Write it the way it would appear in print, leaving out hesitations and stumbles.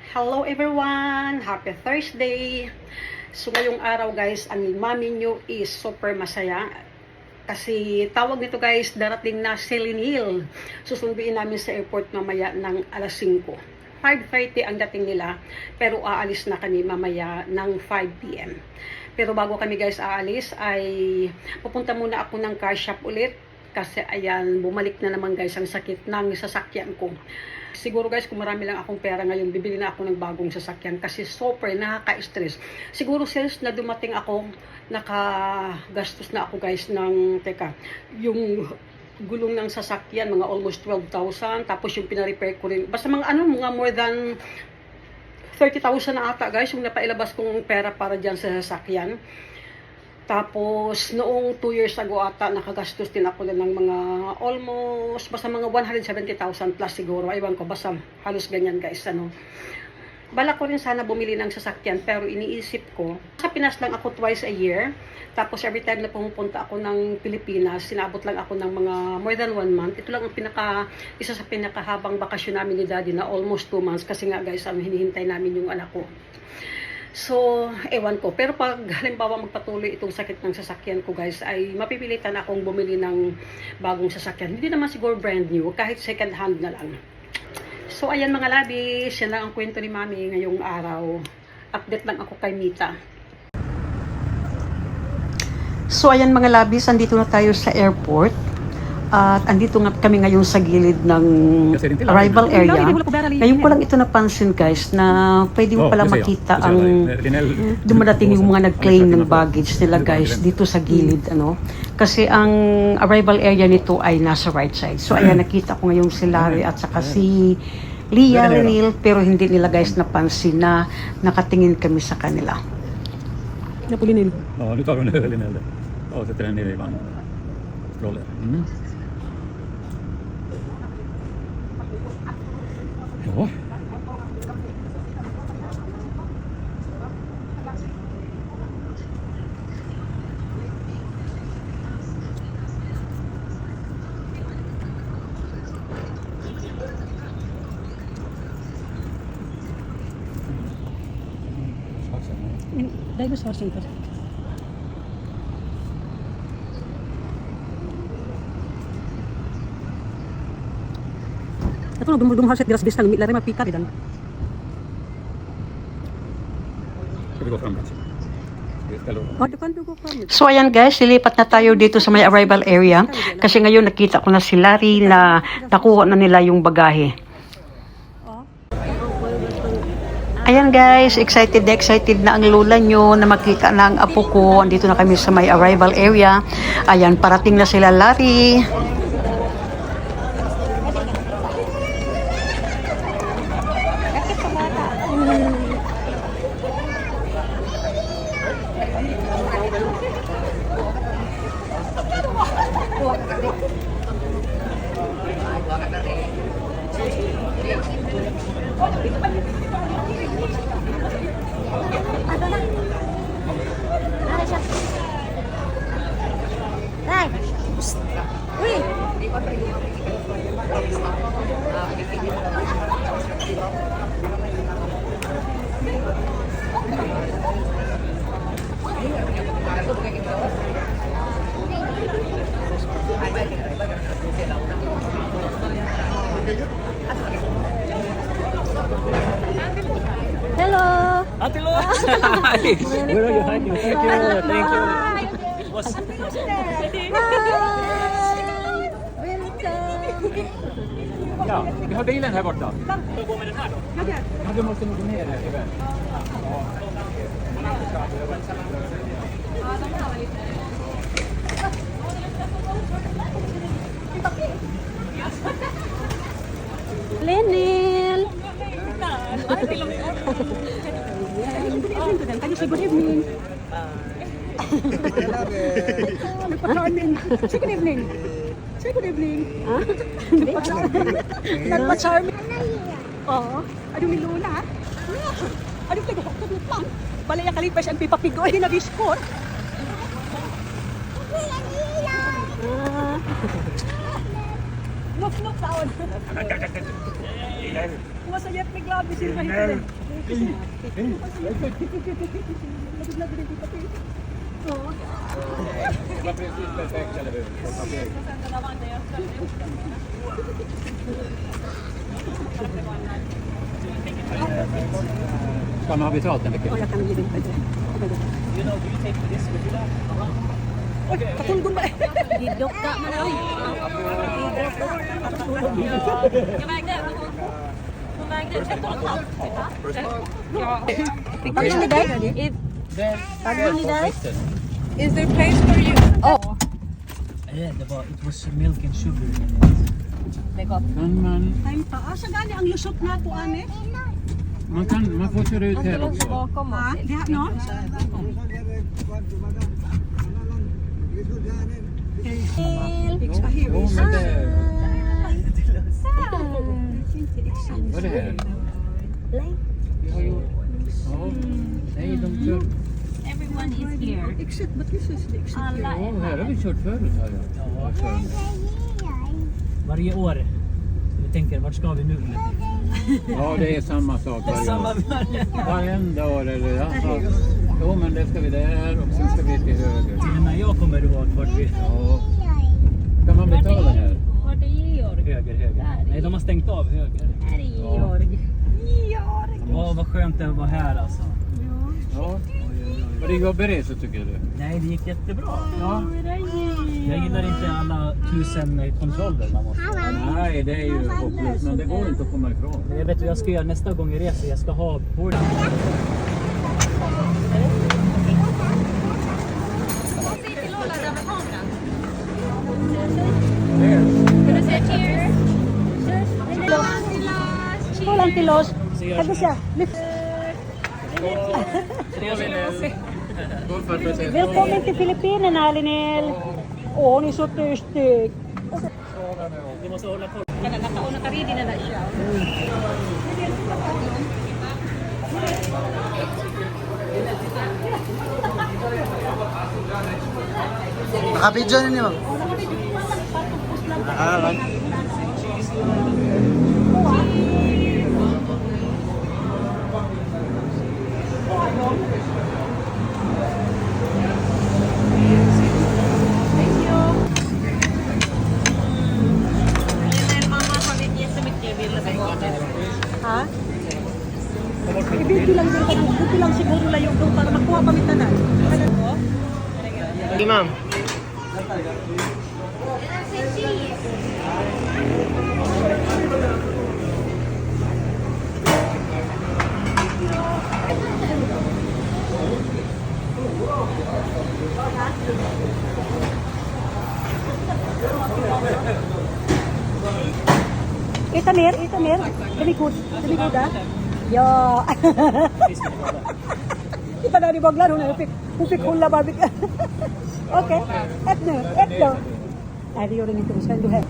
Hello everyone! Happy Thursday! So ngayong araw guys, ang mami nyo is super masaya. Kasi tawag nito guys, darating na si Linil. Susunduin namin sa airport mamaya ng alas 5. 5:30 ang dating nila, pero aalis na kami mamaya ng 5 PM. Pero bago kami guys aalis, ay pupunta muna ako ng car shop ulit. Kasi ayan, bumalik na naman guys ang sakit ng sasakyan ko. Siguro guys, kung marami lang akong pera ngayon, bibili na ako ng bagong sasakyan kasi super nakaka-stress. Siguro since na dumating ako, nakagastos na ako guys ng, yung gulong ng sasakyan, mga almost 12,000. Tapos yung pina-repair ko rin, basta mga mga more than 30,000 na ata guys, yung napailabas kong pera para dyan sa sasakyan. Tapos, noong 2 years ago ata, nakagastos din ako ng mga almost, basta mga 170,000 plus siguro. Ewan ko, basta halos ganyan guys. Bala ko rin sana bumili ng sasakyan, pero iniisip ko, sa Pinas lang ako twice a year. Tapos, every time na pumupunta ako ng Pilipinas, sinabot lang ako ng mga more than 1 month. Ito lang ang isa sa pinakahabang bakasyon namin ni Daddy na almost 2 months. Kasi nga guys, hinihintay namin yung anak ko. So, ewan ko. Pero pag halimbawa magpatuloy itong sakit ng sasakyan ko guys, ay mapipilitan akong bumili ng bagong sasakyan. Hindi naman siguro brand new, kahit second hand na lang. So, ayan mga labis, yan lang ang kwento ni Mami ngayong araw. Update lang ako kay Mita. So, ayan mga labis, andito na tayo sa airport. At andito nga kami ngayon sa gilid ng arrival area. Ngayon ko lang ito napansin guys, na pwede mo pala makita ang dumadating yung mga nag-claim ng baggage nila guys dito sa gilid. Kasi ang arrival area nito ay nasa right side. So ayan, nakita ko ngayon si Larry at saka si Leah, Linil, pero hindi nila guys napansin na nakatingin kami sa kanila. Napulinil. Ja, nu tar vi ner Linel och sätter den ner i vagnen. Roller. Ja. Dinosaur center. Ito na dumulong haset deras bistang lari mapika didan. Ska vi gå fram kanske? So ayan guys, lilipat na tayo dito sa may arrival area. Kasi ngayon nakita ko na si Larry na nakuha na nila yung bagahe. Ayan guys, excited na ang lola nyo na makita na ang apo ko. Andito na kami sa may arrival area. Ayan, parating na sila Larry. Hello. Ate Lo! Hi! Where are you hiding? Thank you! Thank you! What's... Ja, vi har bilen här borta. Ska gå med den här då? Ja, du måste nog gå ner här i vägen. Linil. Can you say good evening? Say good evening. Say good evening. Nagpa-charming. Oo. Ano may luna? Ano taga-hokot ng pang? Balaya kalipas ang pipapigoy na biskor. Look, sound. Masayat ni grabe sila. Labig na din pati. Oo. Det var precis perfekt, eller hur? Ska man ha betalt eller Oh, jag kan ge dig det. Oj, katulgon ba? Hidok ka man ay. Pagod ni Day? Pagod ni Day? Is there place for you? Yeah, it was milk and sugar in it. Kan man... Time pa. Asa gani ang lusot na to, ane? Man får köra ut här också. Ha? Diha, no? Jo, men det... Vad är det här? Vi har gjort... Ja. Nej, de kör... Everyone is here. Exit, but this is the exit here. Ja, här har vi kört förut, har jag. Ja, kör. Varje år. Så vi tänker, vart ska vi nu? Ja, det är samma sak varje Samma år. varje. Varenda år eller ja. Jo, men det ska vi där och sen ska vi till höger. Till och med jag kommer ihåg vart vi... Ja. Kan man betala här? Vart är Georg? Höger. Nej, de har stängt av höger. Här är Georg. Åh, vad skönt det var här alltså. Ja. Var det jobbigt så tycker du? Nej, det gick jättebra. Ja. Jag gillar inte alla 1000 kontroller man måste ha. Nej, det är ju hopplöst, men det går inte att komma ifrån. Jag vet vad jag ska göra nästa gång jag reser. Jag ska ha på Walang kilos. Ano siya? Välkommen till Filippinerna, Linel. Åh, ni är så törstig. Du måste hålla koll. Nakauna ka ready na siya. Nakabidyo ninyo, ma'am. Ha? Ibigay lang din buti lang siguro lang yung doon para makuha pamitanan. Ano po? Sige, ma'am. Itamir. Damikod ah. Yo. Kita dari baglar na upik hula babik. Okay. Etno. Ari orang itu teruskan dulu.